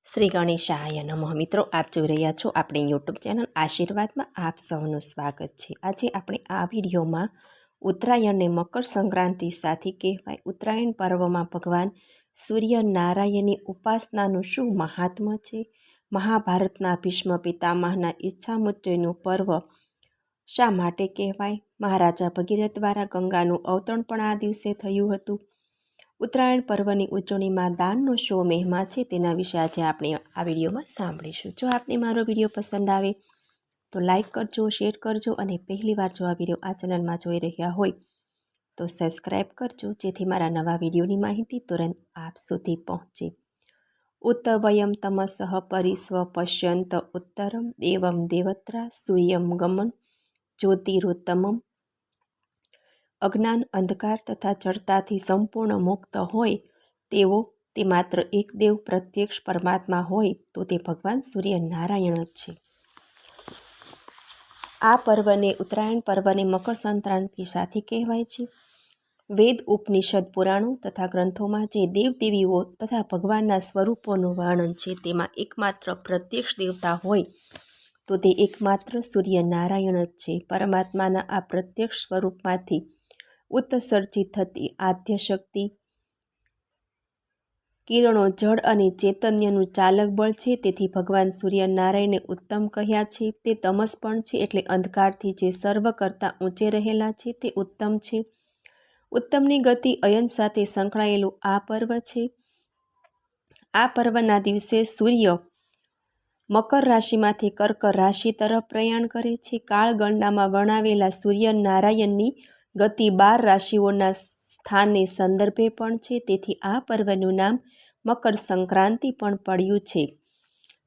શ્રી ગણેશાય નમઃ. મિત્રો, આપ જોઈ રહ્યા છો આપણી યુટ્યુબ ચેનલ આશીર્વાદમાં આપ સૌનું સ્વાગત છે. આજે આપણે આ વિડીયોમાં ઉત્તરાયણને મકર સંક્રાંતિ સાથે કહેવાય ઉત્તરાયણ પર્વમાં ભગવાન સૂર્યનારાયણની ઉપાસનાનું શું મહાત્મ્ય છે, મહાભારતના ભીષ્મ પિતામહના ઈચ્છા મૃત્યુનું પર્વ શા માટે કહેવાય, મહારાજા ભગીરથ દ્વારા ગંગાનું અવતરણ પણ આ દિવસે થયું હતું, ઉત્તરાયણ પર્વની ઉજવણીમાં દાનનો શો મહિમા છે, તેના વિશે આજે આપણે આ વિડીયોમાં સાંભળીશું. જો આપને મારો વિડીયો પસંદ આવે તો લાઈક કરજો, શેર કરજો અને પહેલીવાર જો આ વિડીયો આ ચેનલમાં જોઈ રહ્યા હોય તો સબસ્ક્રાઈબ કરજો, જેથી મારા નવા વિડીયોની માહિતી તુરંત આપ સુધી પહોંચે. ઉત્તવયમ તમસઃ પરિસ્વ પશ્યંત ઉત્તરમ દેવમ દેવત્રા સૂર્યમ ગમન જ્યોતિરોત્તમમ. અજ્ઞાન, અંધકાર તથા જડતાથી સંપૂર્ણ મુક્ત હોય તેવો તે માત્ર એક દેવ પ્રત્યક્ષ પરમાત્મા હોય તો તે ભગવાન સૂર્યનારાયણ જ છે. આ પર્વને ઉત્તરાયણ પર્વને મકર સંક્રાંતિ સાથે કહેવાય છે. વેદ, ઉપનિષદ, પુરાણો તથા ગ્રંથોમાં જે દેવદેવીઓ તથા ભગવાનના સ્વરૂપોનું વર્ણન છે તેમાં એકમાત્ર પ્રત્યક્ષ દેવતા હોય તો તે એકમાત્ર સૂર્યનારાયણ જ છે. પરમાત્માના આ પ્રત્યક્ષ સ્વરૂપમાંથી ઉત્સર્જિત થતી આદ્ય શક્તિ કિરણો જળ અને ચૈતન્યનું ચાલક બળ છે. તેથી ભગવાન સૂર્યનારાયણને ઉત્તમ કહ્યા છે. તે તમસ પણ છે, એટલે અંધકારથી જે સર્વ કરતાં ઊંચે રહેલા છે તે ઉત્તમ છે. ઉત્તમની ગતિ અયન સાથે સંકળાયેલું આ પર્વ છે. આ પર્વના દિવસે સૂર્ય મકર રાશિમાંથી કર્ક રાશિ તરફ પ્રયાણ કરે છે. કાળગણનામાં વર્ણવેલા સૂર્યનારાયણની ગતિ 12 રાશિઓના સ્થાનને સંદર્ભે પણ છે. તેથી આ પર્વનું નામ મકર સંક્રાંતિ પણ પડ્યું છે.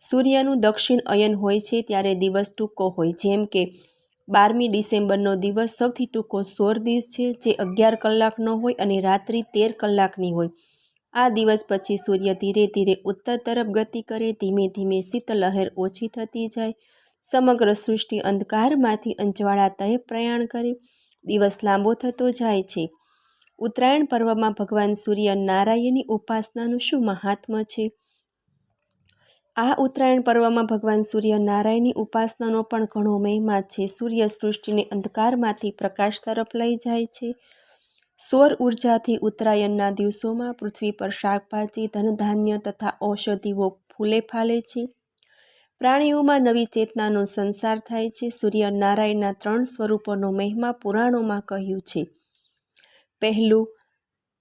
સૂર્યનું દક્ષિણ અયન હોય છે ત્યારે દિવસ ટૂંકો હોય, જેમ કે 12મી ડિસેમ્બરનો દિવસ સૌથી ટૂંકો 16 દિવસ છે, જે 11 કલાકનો હોય અને રાત્રિ 13 કલાકની હોય. આ દિવસ પછી સૂર્ય ધીરે ધીરે ઉત્તર તરફ ગતિ કરે, ધીમે ધીમે શીતલહેર ઓછી થતી જાય, સમગ્ર સૃષ્ટિ અંધકારમાંથી અંજવાળા તરફ પ્રયાણ કરે, દિવસ લાંબો થતો જાય છે. ઉત્તરાયણ પર્વમાં ભગવાન સૂર્યનારાયણની ઉપાસનાનું શું મહાત્મ્ય છે? આ ઉત્તરાયણ પર્વમાં ભગવાન સૂર્યનારાયણની ઉપાસનાનો પણ ઘણો મહિમા છે. સૂર્ય સૃષ્ટિને અંધકારમાંથી પ્રકાશ તરફ લઈ જાય છે. સૌર ઉર્જાથી ઉત્તરાયણના દિવસોમાં પૃથ્વી પર શાકભાજી, ધનધાન્ય તથા ઔષધિઓ ફૂલે ફાલે છે. પ્રાણીઓમાં નવી ચેતનાનો સંચાર થાય છે. સૂર્યનારાયણના 3 સ્વરૂપોનો મહિમા પુરાણોમાં કહ્યું છે. પહેલું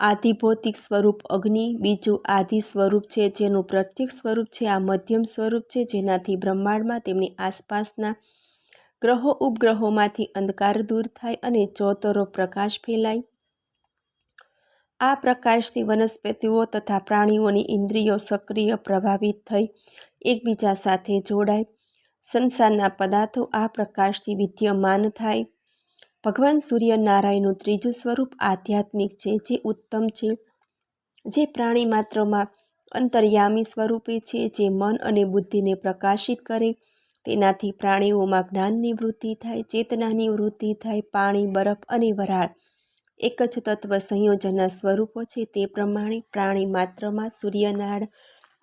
આધિભૌતિક સ્વરૂપ અગ્નિ, બીજું આધિ સ્વરૂપ છે જેનું પ્રત્યક્ષ સ્વરૂપ છે, આ મધ્યમ સ્વરૂપ છે જેનાથી બ્રહ્માંડમાં તેમની આસપાસના ગ્રહો ઉપગ્રહોમાંથી અંધકાર દૂર થાય અને ચોતરો પ્રકાશ ફેલાય. આ પ્રકાશથી વનસ્પતિઓ તથા પ્રાણીઓની ઇન્દ્રિયો સક્રિય પ્રભાવિત થઈ એકબીજા સાથે જોડાય. સંસારના પદાર્થો આ પ્રકાશથી વિદ્યમાન થાય. ભગવાન સૂર્યનારાયણનું ત્રીજું સ્વરૂપ આધ્યાત્મિક છે, જે ઉત્તમ છે, જે પ્રાણી માત્રમાં અંતર્યામી સ્વરૂપે છે, જે મન અને બુદ્ધિને પ્રકાશિત કરે. તેનાથી પ્રાણીઓમાં જ્ઞાનની વૃદ્ધિ થાય, ચેતનાની વૃદ્ધિ થાય. પાણી, બરફ અને વરાળ એક જ તત્વ સંયોજનના સ્વરૂપો છે, તે પ્રમાણે પ્રાણી માત્રમાં સૂર્યનારાયણ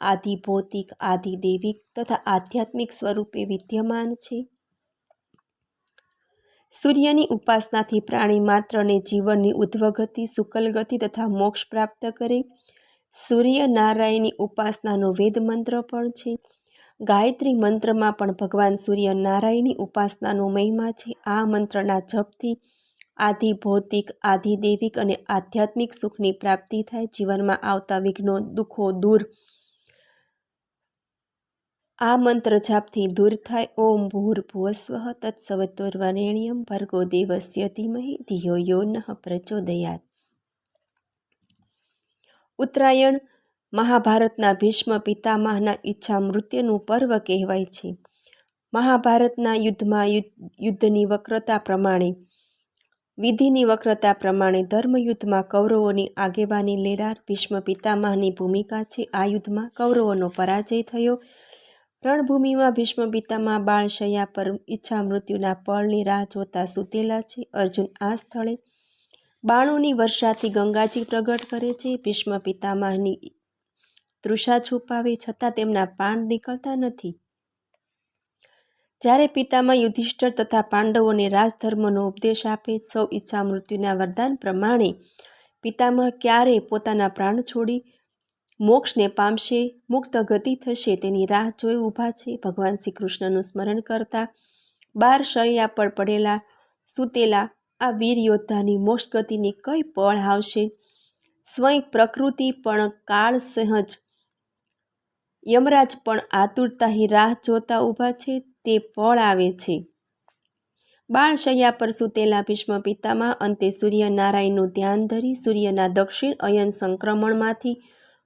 આધિભૌતિક, આધિદૈવિક તથા આધ્યાત્મિક સ્વરૂપે વિદ્યમાન છે. સૂર્યની ઉપાસનાથી પ્રાણી માત્રને જીવનની ઉધ્વગતિ, શુકલગતિ તથા મોક્ષ પ્રાપ્ત કરે. સૂર્યનારાયણની ઉપાસનાનો વેદ મંત્ર પણ છે. ગાયત્રી મંત્રમાં પણ ભગવાન સૂર્યનારાયણની ઉપાસનાનો મહિમા છે. આ મંત્રના જપથી આધિભૌતિક, આધિદૈવિક અને આધ્યાત્મિક સુખની પ્રાપ્તિ થાય. જીવનમાં આવતા વિઘ્નો, દુઃખો દૂર આ મંત્ર જાપથી દૂર થાય. ઓમ ભૂર્ભુવસ્વઃ તત્સવિતુર્વરેણ્યં ભર્ગો દેવસ્ય ધીમહિ ધિયો યો નઃ પ્રચોદયાત. ઉત્તરાયણ મહાભારતના ભીષ્મ પિતામહના ઈચ્છા મૃત્યુનું પર્વ કહેવાય છે. મહાભારતના યુદ્ધમાં યુદ્ધની વક્રતા પ્રમાણે, વિધિની વક્રતા પ્રમાણે ધર્મયુદ્ધમાં કૌરવોની આગેવાની લેનાર ભીષ્મ પિતામહની ભૂમિકા છે. આ યુદ્ધમાં કૌરવોનો પરાજય થયો. રણભૂમિમાં ભીષ્મ પિતામહ બાળશૈયા પર ઈચ્છા મૃત્યુના પળની રાહ જોતા સૂતેલા છે. અર્જુન આ સ્થળે બાણોની વર્ષાથી ગંગાજી પ્રગટ કરે છે. ભીષ્મ પિતામહની તૃષા છુપાવે છતાં તેમના પ્રાણ નીકળતા નથી. જ્યારે પિતામહ યુધિષ્ઠિર તથા પાંડવોને રાજધર્મનો ઉપદેશ આપે, સૌ ઈચ્છા મૃત્યુના વરદાન પ્રમાણે પિતામહ ક્યારે પોતાના પ્રાણ છોડી મોક્ષને પામશે, મુક્ત ગતિ થશે તેની રાહ જોઈ ઊભા છે. ભગવાન શ્રી કૃષ્ણનું સ્મરણ કરતા 12 શૈયા પર પડેલા સૂતેલા આ વીર યોદ્ધાની મોક્ષ ગતિની કઈ પળ આવશે? સ્વયં પ્રકૃતિ પણ કાળ સહજ યમરાજ પણ આતુરતાથી રાહ જોતા ઊભા છે. તે પળ આવે છે. બાળશૈયા પર સૂતેલા ભીષ્મ પિતામહ અંતે સૂર્યનારાયણનું ધ્યાન ધરી સૂર્યના દક્ષિણ અયન સંક્રમણમાંથી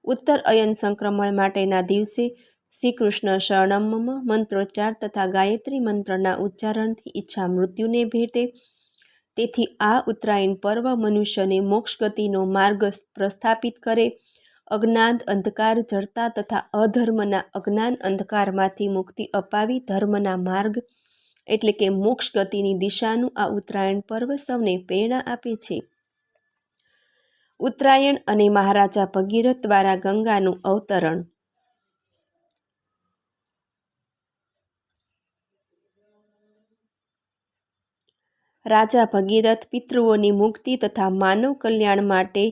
ઉત્તર અયન સંક્રમણ માટેના દિવસે શ્રી કૃષ્ણ શરણમ મમ મંત્રોચ્ચાર તથા ગાયત્રી મંત્રના ઉચ્ચારણથી ઈચ્છા મૃત્યુને ભેટે. તેથી આ ઉત્તરાયણ પર્વ મનુષ્યને મોક્ષ ગતિનો માર્ગ પ્રસ્થાપિત કરે, અજ્ઞાન અંધકાર જડતા તથા અધર્મના અજ્ઞાન અંધકારમાંથી મુક્તિ અપાવી ધર્મના માર્ગ એટલે કે મોક્ષ ગતિની દિશાનું આ ઉત્તરાયણ પર્વ સૌને પ્રેરણા આપે છે. ઉત્તરાયણ અને મહારાજા ભગીરથ દ્વારા ગંગાનું અવતરણ. રાજા ભગીરથ પિતૃઓની મુક્તિ તથા માનવ કલ્યાણ માટે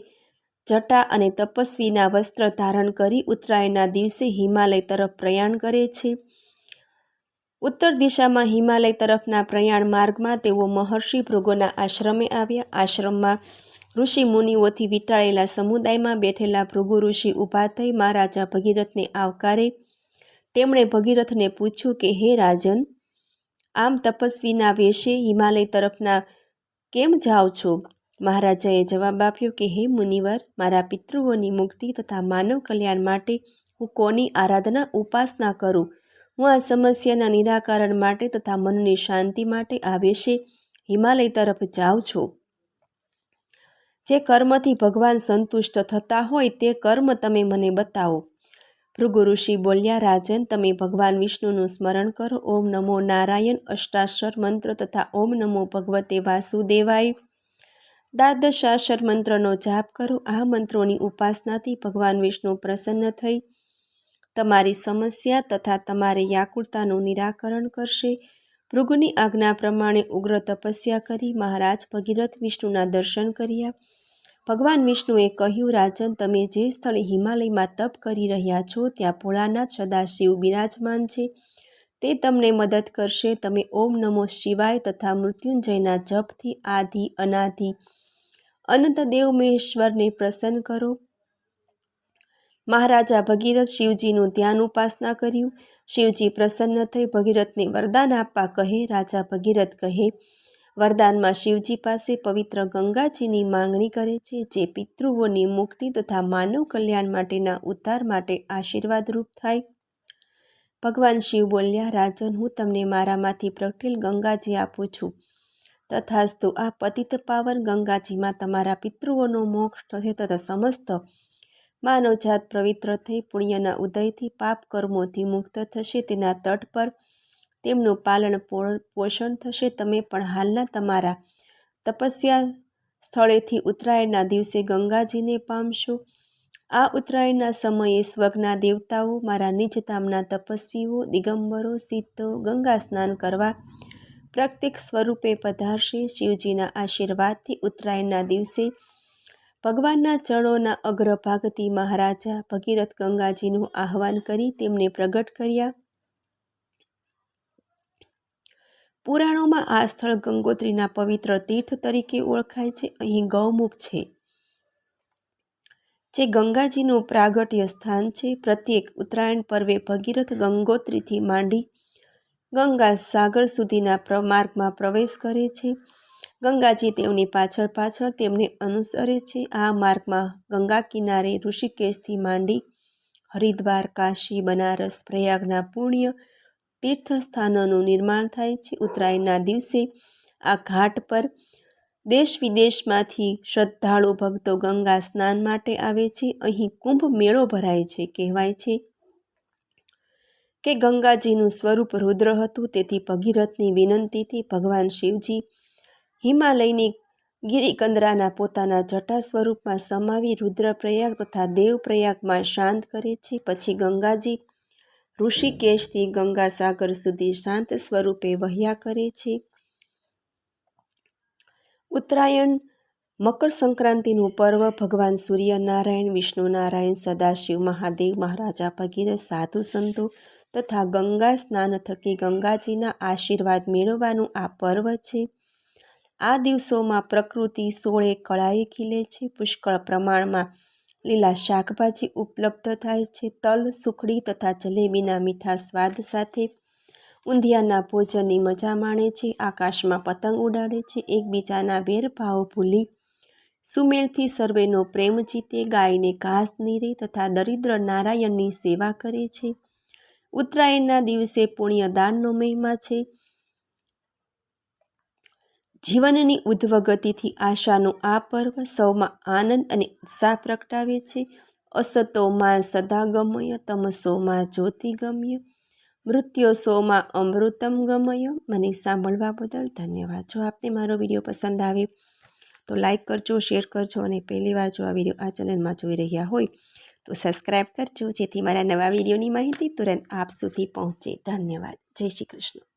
જટા અને તપસ્વીના વસ્ત્ર ધારણ કરી ઉત્તરાયણના દિવસે હિમાલય તરફ પ્રયાણ કરે છે. ઉત્તર દિશામાં હિમાલય તરફના પ્રયાણ માર્ગમાં તેઓ મહર્ષિ ભૃગુના આશ્રમે આવ્યા. આશ્રમમાં ઋષિ મુનિઓથી વીંટાળેલા સમુદાયમાં બેઠેલા ભૃગુ ઋષિ ઊભા થઈ મહારાજા ભગીરથને આવકારે. તેમણે ભગીરથને પૂછ્યું કે હે રાજન, આમ તપસ્વીના વેશે હિમાલય તરફના કેમ જાઓ છો? મહારાજાએ જવાબ આપ્યો કે હે મુનિવર, મારા પિતૃઓની મુક્તિ તથા માનવ કલ્યાણ માટે હું કોની આરાધના ઉપાસના કરું? હું આ સમસ્યાના નિરાકરણ માટે તથા મનની શાંતિ માટે આ વેશે હિમાલય તરફ જાઉં છું. જે કર્મથી ભગવાન સંતુષ્ટ થતા હોય તે કર્મ તમે મને બતાવો. ભૃગુ ઋષિ બોલ્યા, રાજન, તમે ભગવાન વિષ્ણુનું સ્મરણ કરો. ઓમ નમો નારાયણ અષ્ટાક્ષર મંત્ર તથા ઓમ નમો ભગવતે વાસુદેવાય 12 મંત્રનો જાપ કરો. આ મંત્રોની ઉપાસનાથી ભગવાન વિષ્ણુ પ્રસન્ન થઈ તમારી સમસ્યા તથા તમારી વ્યાકુળતાનું નિરાકરણ કરશે. ભૃગુની આજ્ઞા પ્રમાણે ઉગ્ર તપસ્યા કરી મહારાજ ભગીરથ વિષ્ણુના દર્શન કર્યા. ભગવાન વિષ્ણુએ કહ્યું, રાજન, તમે જે સ્થળે હિમાલયમાં તપ કરી રહ્યા છો ત્યાં ભોળાનાથ સદાશિવ બિરાજમાન છે. તે તમને મદદ કરશે. તમે ઓમ નમો શિવાય તથા મૃત્યુંજયના જપથી આદિ અનાદિ અનંત દેવ મહેશ્વરને પ્રસન્ન કરો. મહારાજા ભગીરથ શિવજીનું ધ્યાન ઉપાસના કર્યું. શિવજી પ્રસન્ન થઈ ભગીરથને વરદાન આપવા કહે. રાજા ભગીરથ કહે, વરદાનમાં શિવજી પાસે પવિત્ર ગંગાજીની માંગણી કરે છે, જે પિતૃઓની મુક્તિ તથા માનવ કલ્યાણ માટેના ઉદ્ધાર માટે આશીર્વાદરૂપ થાય. ભગવાન શિવ બોલ્યા, રાજન, હું તમને મારામાંથી પ્રગટેલ ગંગાજી આપું છું. તથાસ્તુ. આ પતિત પાવન ગંગાજીમાં તમારા પિતૃઓનો મોક્ષ થશે તથા સમસ્ત માનવજાત પવિત્ર થઈ પુણ્યના ઉદયથી પાપ કર્મોથી મુક્ત થશે. તેના તટ પર તેમનું પાલન પોષણ થશે. તમે પણ હાલના તમારા તપસ્યા સ્થળેથી ઉત્તરાયણના દિવસે ગંગાજીને પામશો. આ ઉત્તરાયણના સમયે સ્વર્ગના દેવતાઓ, મારા નિજધામના તપસ્વીઓ, દિગંબરો, સિદ્ધો ગંગા સ્નાન કરવા પ્રત્યક્ષ સ્વરૂપે પધારશે. શિવજીના આશીર્વાદથી ઉત્તરાયણના દિવસે ભગવાનના ચરણોના અગ્રભાગથી મહારાજા ભગીરથ ગંગાજીનું આહ્વાન કરી તેમને પ્રગટ કર્યા. પુરાણોમાં આ સ્થળ ગંગોત્રીના પવિત્ર તીર્થ તરીકે ઓળખાય છે. અહીં ગૌમુખ છે, જે ગંગાજીનું પ્રાગટ્ય સ્થાન છે. પ્રત્યેક ઉત્તરાયણ પર્વે ભગીરથ ગંગોત્રીથી માંડી ગંગા સાગર સુધીના માર્ગમાં પ્રવેશ કરે છે. ગંગાજી તેમની પાછળ પાછળ તેમને અનુસરે છે. આ માર્ગમાં ગંગા કિનારે ઋષિકેશથી માંડી હરિદ્વાર, કાશી, બનારસ, પ્રયાગના પુણ્ય તીર્થસ્થાનોનું નિર્માણ થાય છે. ઉત્તરાયણના દિવસે આ ઘાટ પર દેશ વિદેશમાંથી શ્રદ્ધાળુ ભક્તો ગંગા સ્નાન માટે આવે છે. અહીં કુંભ મેળો ભરાય છે. કહેવાય છે કે ગંગાજીનું સ્વરૂપ રુદ્ર હતું. તેથી ભગીરથની વિનંતીથી ભગવાન શિવજી હિમાલયની ગિરિકંદરાના પોતાના જટા સ્વરૂપમાં સમાવી રુદ્રપ્રયાગ તથા દેવપ્રયાગમાં શાંત કરે છે. પછી ગંગાજી ઋષિકેશથી ગંગાસાગર સુધી શાંત સ્વરૂપે વહ્યા કરે છે. ઉત્તરાયણ મકર સંક્રાંતિનું પર્વ ભગવાન સૂર્યનારાયણ, વિષ્ણુનારાયણ, સદાશિવ, મહાદેવ, મહારાજા ભગીરથ, સાધુ સંતો તથા ગંગા સ્નાન થકી ગંગાજીના આશીર્વાદ મેળવવાનું આ પર્વ છે. આ દિવસોમાં પ્રકૃતિ સોળે કળાએ ખીલે છે. પુષ્કળ પ્રમાણમાં લીલા શાકભાજી ઉપલબ્ધ થાય છે. તલ, સુખડી તથા જલેબીના મીઠા સ્વાદ સાથે ઊંધિયાના ભોજનની મજા માણે છે. આકાશમાં પતંગ ઉડાડે છે. એકબીજાના વેરભાવ ભૂલી સુમેલથી સર્વેનો પ્રેમ જીતે. ગાયને ઘાસ નીરે તથા દરિદ્ર નારાયણની સેવા કરે છે. ઉત્તરાયણના દિવસે પુણ્યદાનનો મહિમા છે. જીવનની ઉદ્ધવગતિથી આશાનું આ પર્વ સૌમાં આનંદ અને ઉત્સાહ પ્રગટાવે છે. અસતો માં સદા ગમય, તમસો માં જ્યોતિગમ્ય, મૃત્યોસો માં અમૃતમ ગમય. મને સાંભળવા બદલ ધન્યવાદ. જો આપને મારો વિડીયો પસંદ આવે તો લાઈક કરજો, શેર કરજો અને પહેલીવાર જો આ વિડીયો આ ચેનલમાં જોઈ રહ્યા હોય તો સબસ્ક્રાઈબ કરજો, જેથી મારા નવા વિડીયોની માહિતી તુરંત આપ સુધી પહોંચે. ધન્યવાદ. જય શ્રી કૃષ્ણ.